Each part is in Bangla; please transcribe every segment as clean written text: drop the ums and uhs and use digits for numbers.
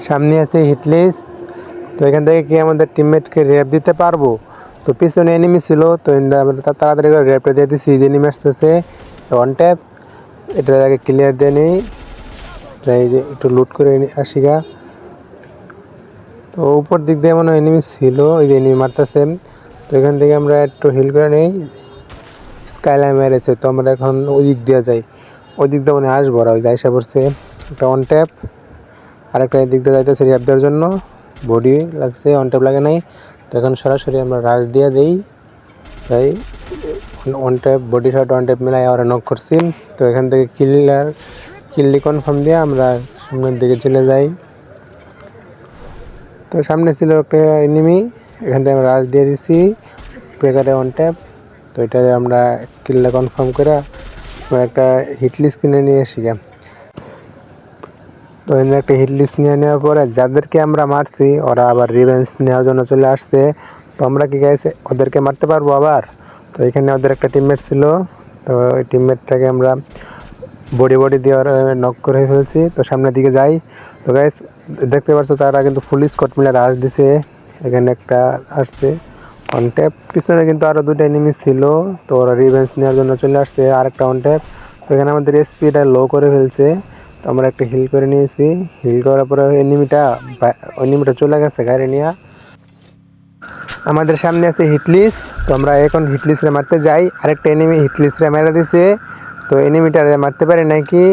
সামনে আছে হিটলিস্ট। তো এখান থেকে কি আমাদের টিমমেটকে র্যাপ দিতে পারবো? তো পিছনে এনিমি ছিল, তো আমরা তাড়াতাড়ি করে র্যাপটা দিয়ে দিচ্ছি। যে এনিমি আসতেছে ওয়ান ট্যাপ, এটার আগে ক্লিয়ার দিয়ে নিই, যাই যে একটু লুট করে আসি গা। তো উপর দিক দিয়ে মনে হয় এনিমি ছিল, এই যে এনিমি মারতেছে। তো এখান থেকে আমরা একটু হিল করে নিই, স্কাইলাইন মেরেছে। তো আমরা এখন ওই দিক দিয়ে যাই, ওই দিক দিয়ে মনে হয় আসবো, ওই আইসা পড়ছে একটা ওয়ান ট্যাপ। আরেকটা এই দিক দিয়ে যাইতেছে র্যাপ দেওয়ার জন্য, বডি লাগছে, ওয়ান ট্যাপ লাগে নাই। তো এখন সরাসরি আমরা রাশ দিয়ে দিই, তাই one tap body shot one tap মিলাই আমরা নক করছি। তো এখান থেকে কিল্লি কনফার্ম দিয়ে আমরা সামনের দিকে চলে যাই। তো সামনে ছিল একটা এনিমি, এখান থেকে আমরা রাশ দিয়ে দিছি ব্রেকারে ওয়ান ট্যাপ। তো এটারে আমরা কিল্লা কনফার্ম করে আমরা একটা হিট লিস্ট কিনে নিয়ে আসি। তো এখানে একটা হিট লিস্ট নিয়ে নেওয়ার পরে যাদেরকে আমরা মারছি ওরা আবার রিভেঞ্জ নেওয়ার জন্য চলে আসছে। তো আমরা কি গাইছে ওদেরকে মারতে পারবো আবার? তো এখানে ওদের একটা টিমমেট ছিল, তো ওই টিমমেটটাকে আমরা বডি দিয়ে ওরা নক করে ফেলছি। তো সামনের দিকে যাই। তো গাইস দেখতে পাচ্ছ তারা কিন্তু ফুল স্কোয়াড মিলে রাশ দিছে, এখানে একটা আসছে ওয়ান ট্যাপ। পিছনে কিন্তু আরও দুটো এনিমি ছিল, তো ওরা রিভেঞ্জ নেওয়ার জন্য চলে আসছে আরেকটা ওয়ান ট্যাপ। তো এখানে আমাদের স্পিডটা লো করে ফেলছে, তো আমরা একটা হিল করে নিয়েছি। হিল করার পরে এনিমিটা চলে গেছে গাড়ি নিয়ে। আমাদের সামনে আছে হিটলিস্ট, তো আমরা এখন হিটলিস্টে মারতে যাই। আরেকটা এনিমি হিটলিস্টে মেরে দিছে, তো এনিমিটা মারতে পারি নাকি,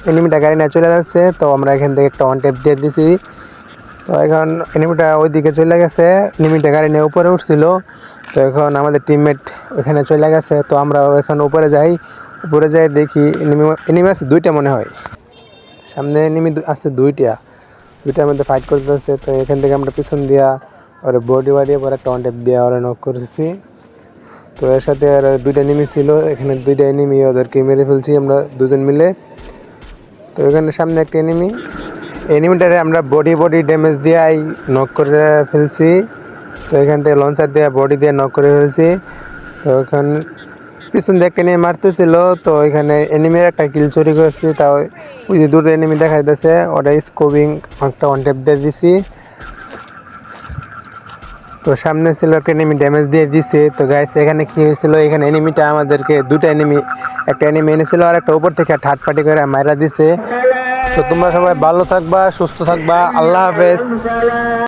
এনিমিটা গাড়ি নিয়ে চলে যাচ্ছে। তো আমরা এখান থেকে একটা ওয়ান ট্যাপ দিয়ে দিছি। তো এখন এনিমিটা ওই দিকে চলে গেছে, এনিমিটা গাড়ি নিয়ে উপরে উঠছিল। তো এখন আমাদের টিমমেট ওখানে চলে গেছে, তো আমরা এখন উপরে যাই দেখি এনিমি আছে দুইটা মনে হয়, সামনে এনিমি আছে দুইটার মধ্যে ফাইট করতেছে। তো এখান থেকে আমরা পিছন দিয়া ওরা বডি পরে একটা ওয়ান ট্যাপ দিয়ে ওরা নক করেছি। তো এর সাথে আর দুইটা এনিমি ছিল, এখানে দুইটা এনিমি ওদেরকে মেরে ফেলছি আমরা দুজন মিলে। তো এখানে সামনে একটা এনিমিটারে আমরা বডি ড্যামেজ দিয়ে নক করে ফেলছি। তো এখান থেকে লঞ্চার দিয়ে বডি দিয়ে নক করে ফেলছি। তো এখন পিছন দিয়ে একটা এনিমি মারতেছিল, তো এখানে এনিমির একটা কিল চুরি করছি। তাও ওই যে দুটো এনিমি দেখা যাচ্ছে, ওটা স্কোপিং একটা ওয়ান ট্যাপ দিয়ে দিছি। তো সামনে ছিল একটা এনিমি ড্যামেজ দিয়ে দিছে। তো গাইস এখানে কি হয়েছিল, এখানে এনিমিটা আমাদেরকে একটা এনিমি এনেছিল আর একটা উপর থেকে থার্ড পার্টি করে মাইরা দিছে। তো তোমরা সবাই ভালো থাকবা, সুস্থ থাকবা, আল্লাহ হাফেজ।